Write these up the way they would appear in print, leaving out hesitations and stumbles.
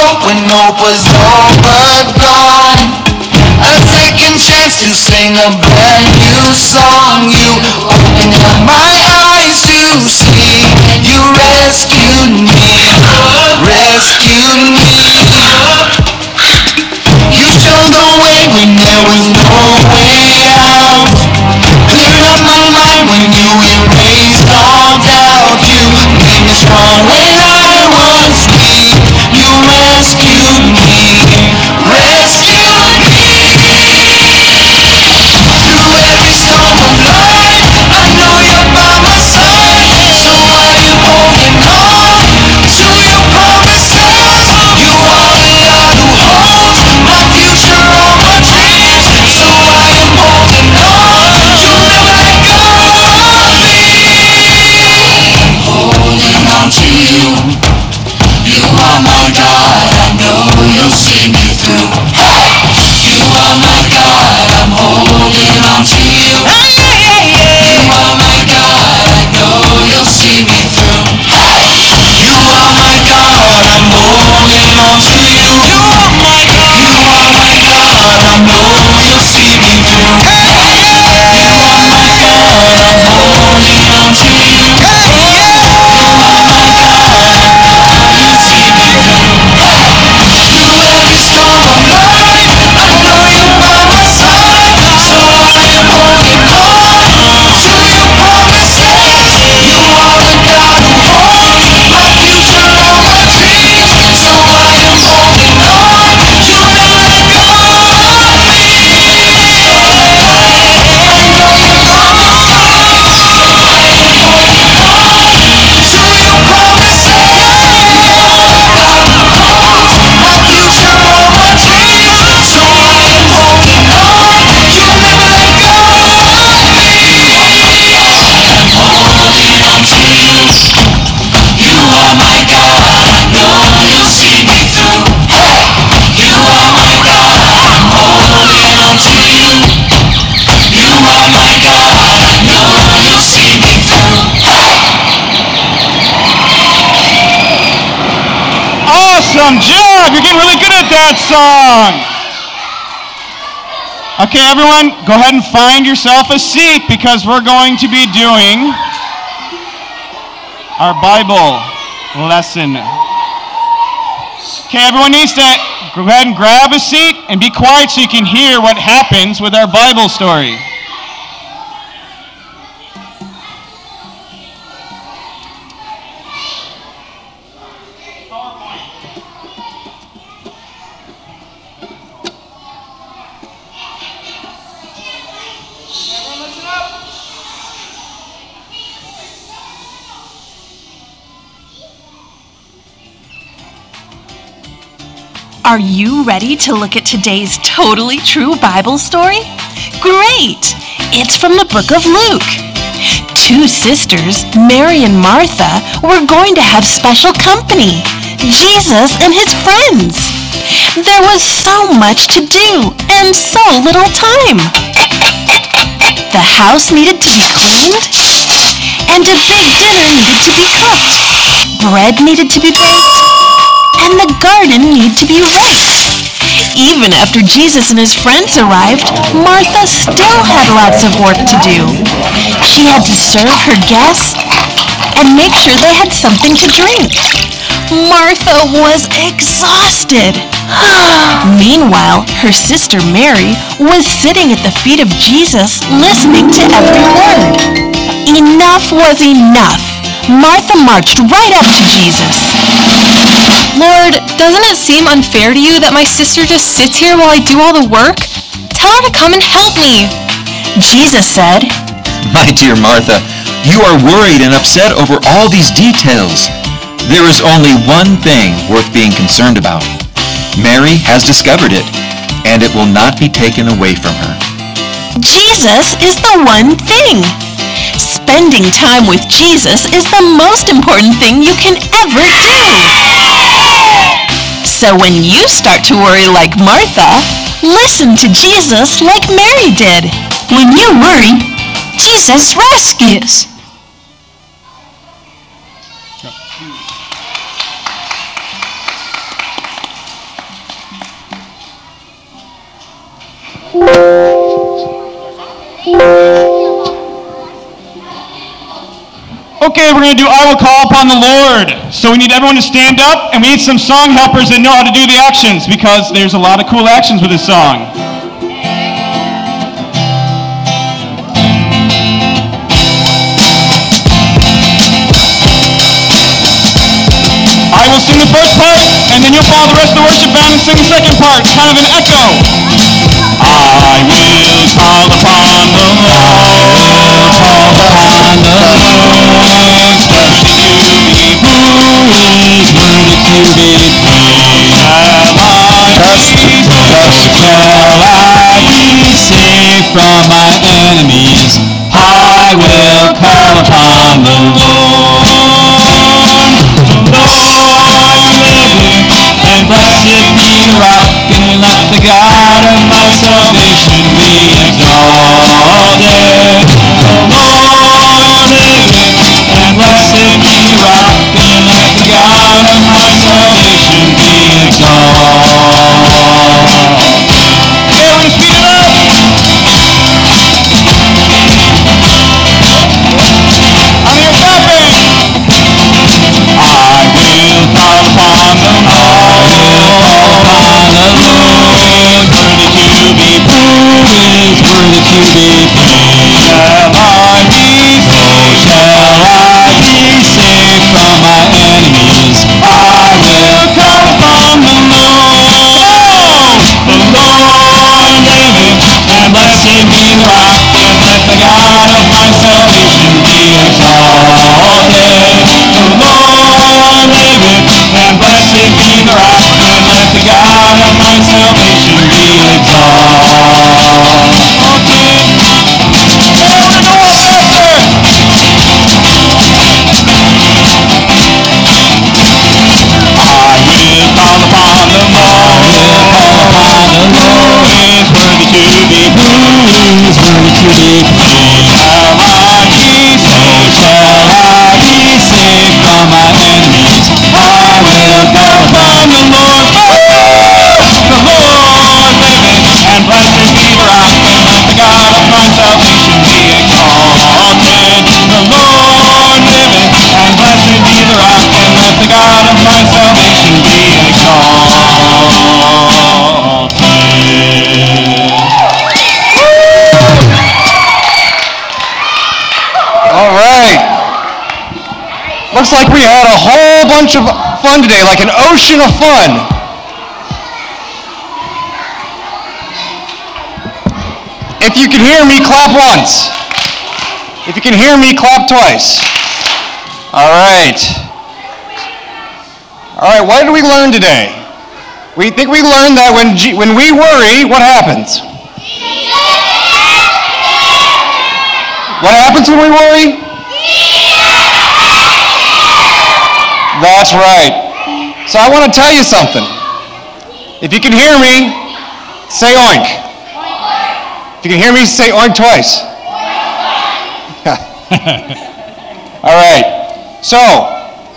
hope when hope was all but gone. A second chance to sing a brand new song. You opened up my eyes to see. You rescued me, rescued me. You showed the way when there was no way out. Cleared up my mind when you erased all doubt. You made me strong when I was weak. You rescued me, rescued me. Through every storm of life, I know you're by my side. So I am holding on to your promises. You are the God who holds my future, all my dreams. So I am holding on. You'll never let go of me. Holding on to you. You are my God. I know you'll see me through. Hey! You are my God. I'm holding on to you. You are my God. I know you'll see me through. Hey! You are my God. I'm holding on to you. You are my God. You are my God. I know you'll see me through. Hey! You are my God. I'm holding on to you. Hey! You are my God. You'll see me through. Hey! Through every storm of life, I know you're by my side. So I am holding on to your promises. You are the God who holds my future, all my dreams. So I am holding on. You'll never let go of me. I know your promises. I am holding on to your promises. You are the God who holds my future, all my dreams. So I am holding on. You'll never let go of me. I'm holding on to you. You are my God. I know you'll see me through. Hey! You are my God. I'm holding on to you. You are my God. I know you'll see me through. Hey! Awesome job! You're getting really good at that song. Okay, everyone, go ahead and find yourself a seat because we're going to be doing our Bible lesson. Okay, everyone needs to go ahead and grab a seat and be quiet so you can hear what happens with our Bible story. Are you ready to look at today's totally true Bible story? Great! It's from the book of Luke. Two sisters, Mary and Martha, were going to have special company, Jesus and his friends. There was so much to do and so little time. The house needed to be cleaned, and a big dinner needed to be cooked. Bread needed to be baked, and the garden needed to be raked. Even after Jesus and his friends arrived, Martha still had lots of work to do. She had to serve her guests and make sure they had something to drink. Martha was exhausted. Meanwhile, her sister Mary was sitting at the feet of Jesus, listening to every word. Enough was enough. Martha marched right up to Jesus. Lord, doesn't it seem unfair to you that my sister just sits here while I do all the work? Tell her to come and help me. Jesus said, My dear Martha, you are worried and upset over all these details. There is only one thing worth being concerned about. Mary has discovered it, and it will not be taken away from her. Jesus is the one thing. Spending time with Jesus is the most important thing you can ever do. So when you start to worry like Martha, listen to Jesus like Mary did. When you worry, Jesus rescues. Okay, we're going to do I Will Call Upon the Lord. So we need everyone to stand up, and we need some song helpers that know how to do the actions, because there's a lot of cool actions with this song. I will sing the first part, and then you'll follow the rest of the worship band and sing the second part. It's kind of an echo. I will call upon the Lord, call upon the Lord, worthy to be praised, worthy to be praised. Shall I be saved from my enemies? I will call upon the Lord. And blessed be the rock, and let the God of my salvation be exalted. The Lord liveth, and blessed be the rock, and let the God of my salvation be exalted. Everyone speed it up! I'm here clapping! I will call upon the Lord, worthy to be praised, worthy to be praised. Shall I be saved from my enemies? I will call upon the Lord. The Lord liveth, and blessed be the rock, and let the God of my salvation be exalted. The Lord liveth, and blessed be the rock, and let the God of my salvation be exalted. I will call upon the Lord, is worthy to be praised, worthy to be praised. Shall I be saved from my enemies? I will call upon the Lord. The Lord liveth, and blessed be the rock, and let the God of my salvation be exalted. The Lord liveth, and blessed be the rock, and let the God of my salvation be exalted. All right. Looks like we had a whole bunch of fun today, like an ocean of fun. If you can hear me, clap once. If you can hear me, clap twice. All right. All right, what did we learn today? We think we learned that when we worry, what happens? What happens when we worry? That's right. So I want to tell you something. If you can hear me, say oink. If you can hear me, say oink twice. All right. So,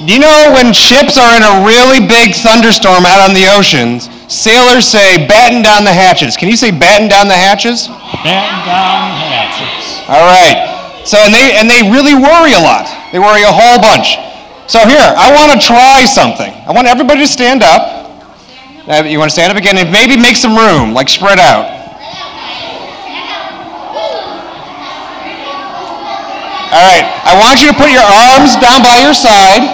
do you know when ships are in a really big thunderstorm out on the oceans, sailors say, batten down the hatches. Can you say batten down the hatches? Batten down the hatches. All right. So, and they really worry a lot. They worry a whole bunch. So here, I want to try something. I want everybody to stand up. You want to stand up again and maybe make some room, like spread out. All right. I want you to put your arms down by your side.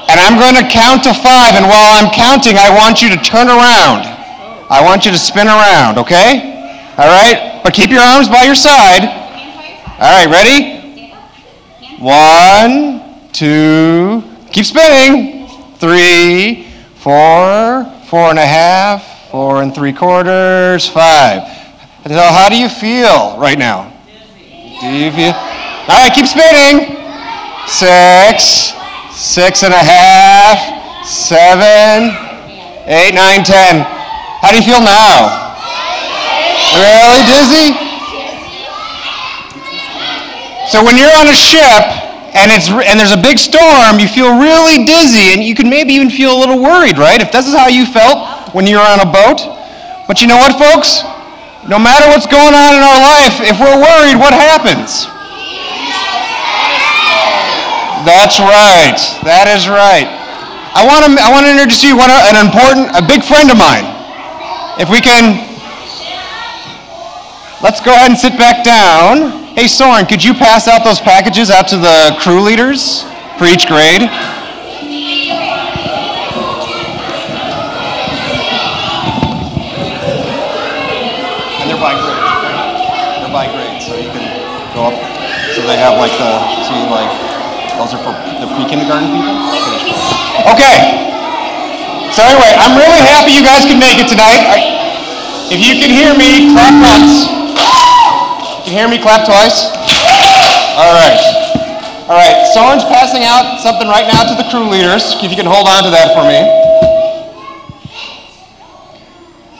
And I'm going to count to 5. And while I'm counting, I want you to turn around. I want you to spin around, okay? All right? But keep your arms by your side. All right, ready? 1, 2, keep spinning. 3, 4, 4.5, 4 3/4, 5. So how do you feel right now? Do you feel? All right, keep spinning. 6, 6.5, 7, 8, 9, 10. How do you feel now? Really dizzy? So when you're on a ship and there's a big storm, you feel really dizzy and you can maybe even feel a little worried, right? If this is how you felt when you were on a boat. But you know what, folks? No matter what's going on in our life, if we're worried, what happens? That's right. That is right. I want to introduce you a big friend of mine. If we can, let's go ahead and sit back down. Hey, Soren, could you pass out those packages out to the crew leaders for each grade? And they're by grade. They're by grade, so you can go up. So they have those are for the pre-kindergarten people? Okay. So anyway, I'm really happy you guys could make it tonight. If you can hear me, clap once. Can you hear me? Clap twice. All right. All right. Soren's passing out something right now to the crew leaders. If you can hold on to that for me.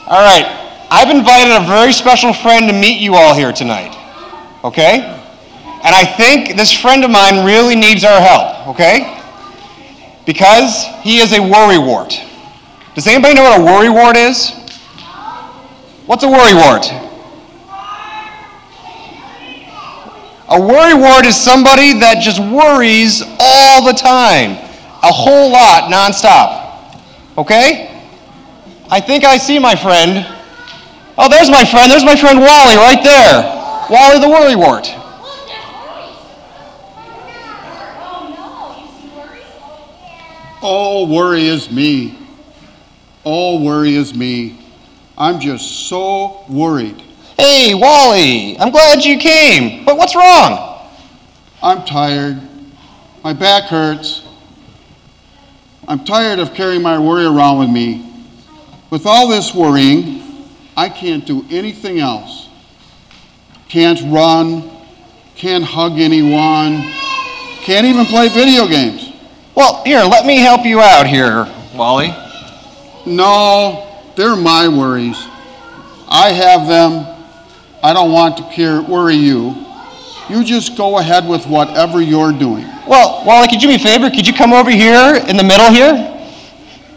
All right. I've invited a very special friend to meet you all here tonight. Okay? And I think this friend of mine really needs our help. Okay? Because he is a worrywart. Does anybody know what a worrywart is? What's a worrywart? A worrywart is somebody that just worries all the time, a whole lot, nonstop. Okay? I think I see my friend. Oh, there's my friend. There's my friend Wally right there. Wally the worrywart. Oh, worry is me. Oh, worry is me. I'm just so worried. Hey, Wally, I'm glad you came, but what's wrong? I'm tired. My back hurts. I'm tired of carrying my worry around with me. With all this worrying, I can't do anything else. Can't run, can't hug anyone, can't even play video games. Well, here, let me help you out here, Wally. No, they're my worries. I have them. I don't want to worry you. You just go ahead with whatever you're doing. Well, Wally, could you do me a favor? Could you come over here in the middle here?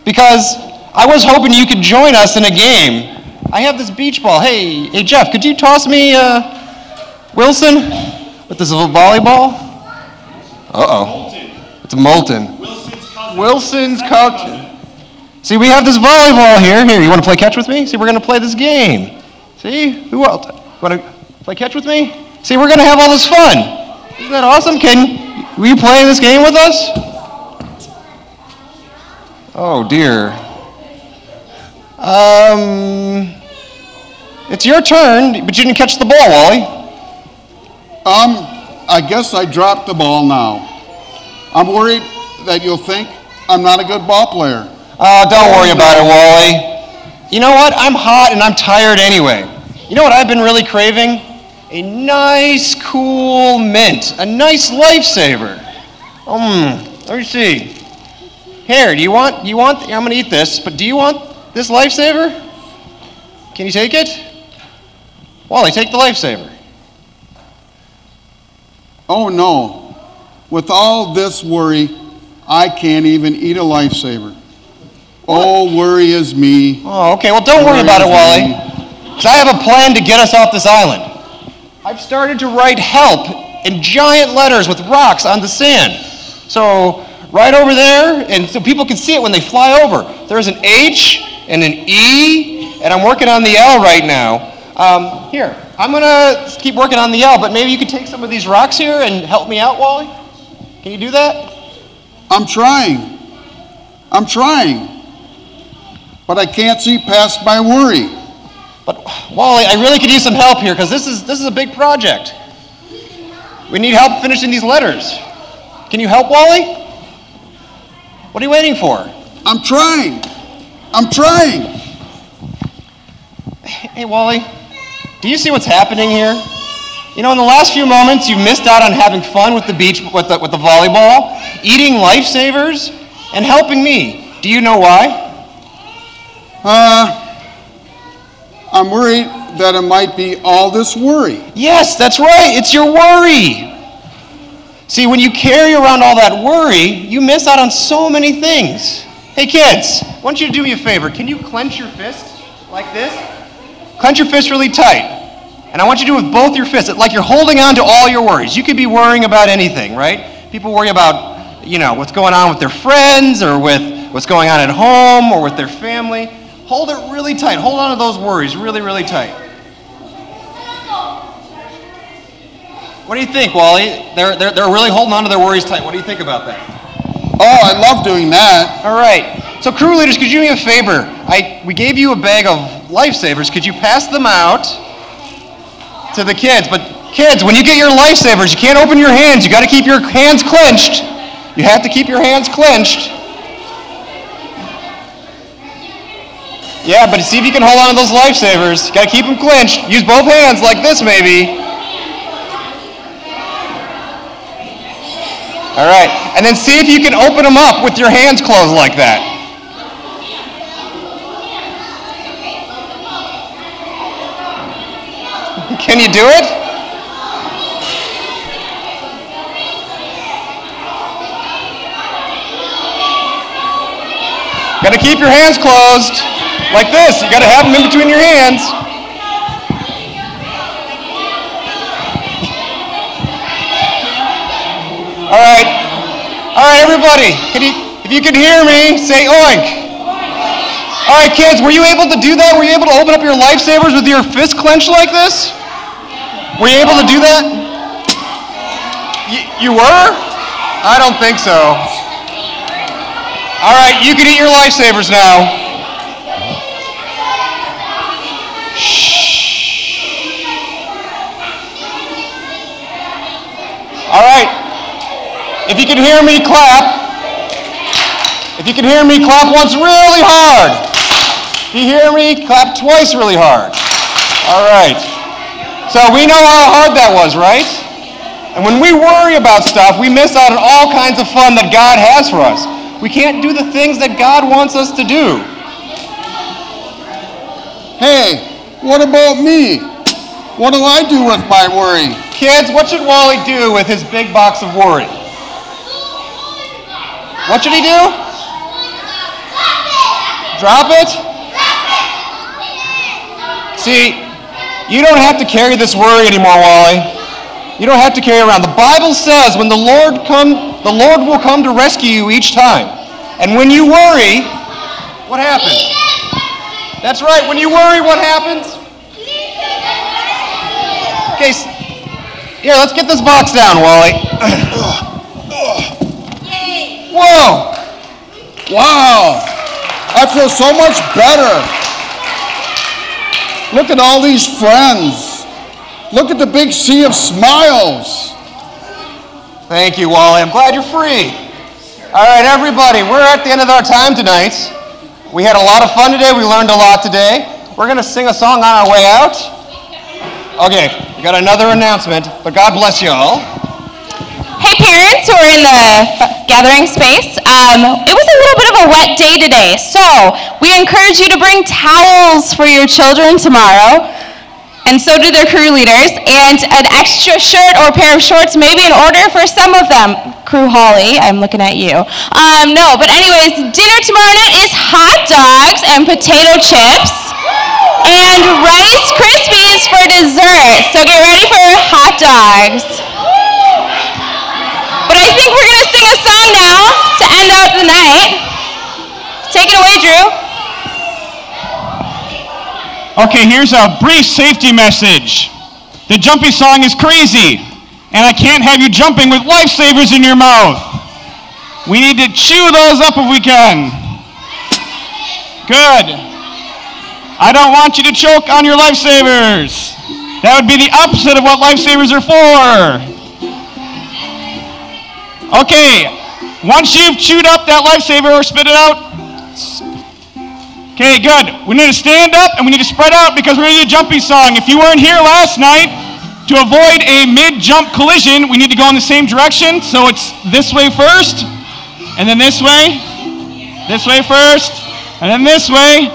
Because I was hoping you could join us in a game. I have this beach ball. Hey, Jeff, could you toss me Wilson with this little volleyball? Uh-oh. It's Molten. Wilson's cousin. See, we have this volleyball here. Here, you want to play catch with me? See, we're going to play this game. See? Who else? Want to play catch with me? See, we're going to have all this fun. Isn't that awesome? Will you play this game with us? Oh, dear. It's your turn, but you didn't catch the ball, Wally. I guess I dropped the ball now. I'm worried that you'll think I'm not a good ball player. Oh, don't worry about it, Wally. You know what? I'm hot and I'm tired anyway. You know what I've been really craving? A nice, cool mint. A nice lifesaver. Let me see. Here, I'm going to eat this, but do you want this lifesaver? Can you take it? Wally, take the lifesaver. Oh no, with all this worry, I can't even eat a lifesaver. Oh, worry is me. Oh, okay, well don't worry about it, Wally. Because I have a plan to get us off this island. I've started to write help in giant letters with rocks on the sand. So, right over there, and so people can see it when they fly over. There's an H and an E, and I'm working on the L right now. Here, I'm going to keep working on the L, but maybe you could take some of these rocks here and help me out, Wally? Can you do that? I'm trying. But I can't see past my worry. But, Wally, I really could use some help here, because this is a big project. We need help finishing these letters. Can you help, Wally? What are you waiting for? I'm trying. Hey, Wally, do you see what's happening here? You know, in the last few moments, you missed out on having fun with the beach, with the volleyball, eating lifesavers, and helping me. Do you know why? I'm worried that it might be all this worry. Yes, that's right. It's your worry. See, when you carry around all that worry, you miss out on so many things. Hey, kids, I want you to do me a favor. Can you clench your fist like this? clench your fist really tight. And I want you to do it with both your fists, like you're holding on to all your worries. You could be worrying about anything, right? People worry about, what's going on with their friends or with what's going on at home or with their family. Hold it really tight. Hold on to those worries really, really tight. What do you think, Wally? They're really holding on to their worries tight. What do you think about that? Oh, I love doing that. All right. So crew leaders, could you do me a favor? We gave you a bag of lifesavers. Could you pass them out to the kids? But kids, when you get your lifesavers, you can't open your hands. You got to keep your hands clenched. You have to keep your hands clenched. Yeah, but see if you can hold on to those lifesavers. You got to keep them clenched. Use both hands like this, maybe. All right, and then see if you can open them up with your hands closed like that. Can you do it? Got to keep your hands closed like this. You got to have them in between your hands. All right, everybody. If you can hear me, say oink. All right, kids, were you able to do that? Were you able to open up your lifesavers with your fist clenched like this? Were you able to do that? You were? I don't think so. All right, you can eat your lifesavers now. Shh. All right. If you can hear me, clap. If you can hear me, clap once really hard. If you hear me, clap twice really hard. All right. So we know how hard that was, right? And when we worry about stuff, we miss out on all kinds of fun that God has for us. We can't do the things that God wants us to do. Hey, what about me? What do I do with my worry? Kids, what should Wally do with his big box of worry? What should he do? Drop it? See, you don't have to carry this worry anymore, Wally. You don't have to carry it around. The Bible says when the Lord will come to rescue you each time. And when you worry, what happens? That's right, when you worry, what happens? Okay, here, let's get this box down, Wally. Whoa! Wow, I feel so much better. Look at all these friends. Look at the big sea of smiles. Thank you, Wally. I'm glad you're free. All right, everybody, we're at the end of our time tonight. We had a lot of fun today. We learned a lot today. We're going to sing a song on our way out. Okay, we got another announcement, but God bless you all. Hey parents who are in the gathering space, it was a little bit of a wet day today, so we encourage you to bring towels for your children tomorrow, and so do their crew leaders, and an extra shirt or pair of shorts may be in order for some of them. Crew Holly, I'm looking at you. No, but anyways, dinner tomorrow night is hot dogs and potato chips and Rice Krispies for dessert, so get ready for hot dogs. But I think we're going to sing a song now to end out the night. Take it away, Drew. Okay, here's a brief safety message. The jumpy song is crazy, and I can't have you jumping with lifesavers in your mouth. We need to chew those up if we can. Good. I don't want you to choke on your lifesavers. That would be the opposite of what lifesavers are for. Okay, once you've chewed up that lifesaver or spit it out, okay, good. We need to stand up and we need to spread out because we're going to do a jumpy song. If you weren't here last night, to avoid a mid-jump collision, we need to go in the same direction. So it's this way first, and then this way first, and then this way.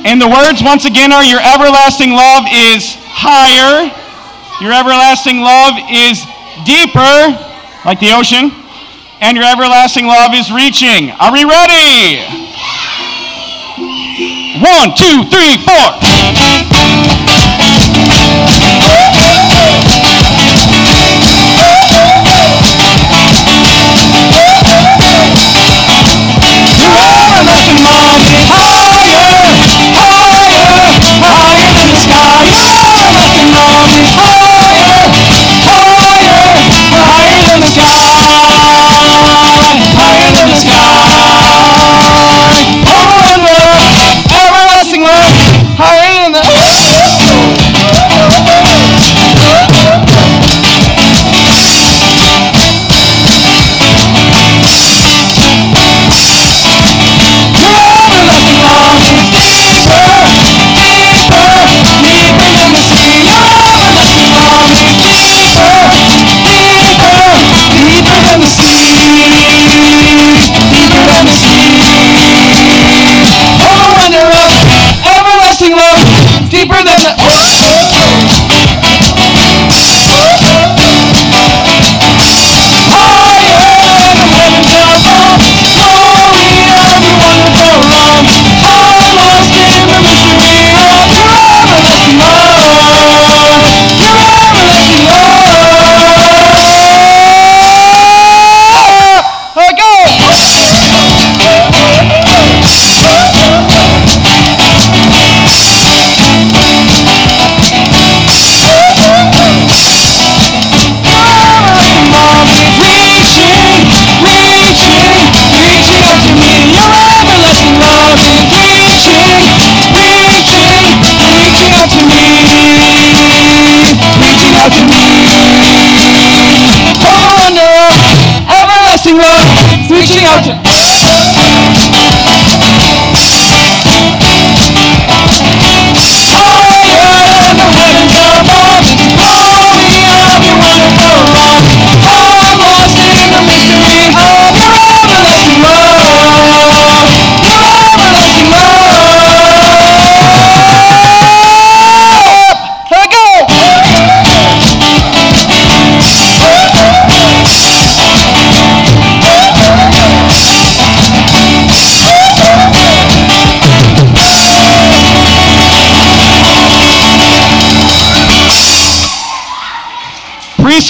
And the words, once again, are your everlasting love is higher. Your everlasting love is deeper, like the ocean. And your everlasting love is reaching. Are we ready? 1, 2, 3, 4.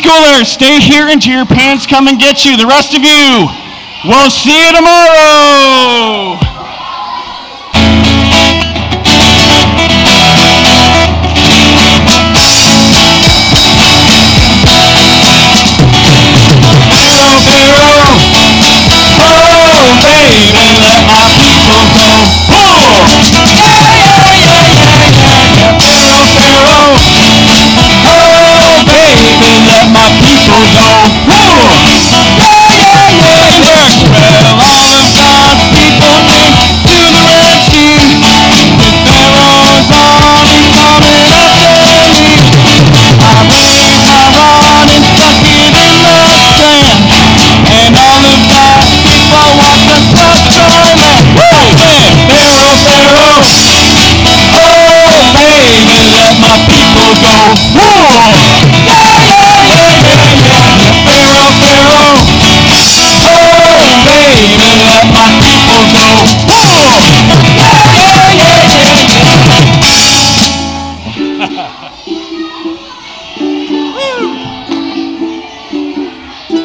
schoolers, stay here until your parents come and get you. The rest of you, we'll see you tomorrow. Oh, baby, let my people go. Oh, Pharaoh. Oh, baby, let my people go. Well, all of God's people into the Red Sea, with Pharaoh's army coming after me. I raised my rod and stuck it in the sand, and all of God's people watched us cross dry land. Pharaoh, oh baby, let my people go. Pharaoh, oh baby, let my people go.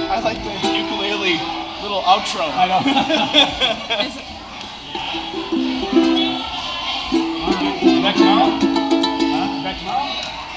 I like the ukulele little outro. I know. Next round.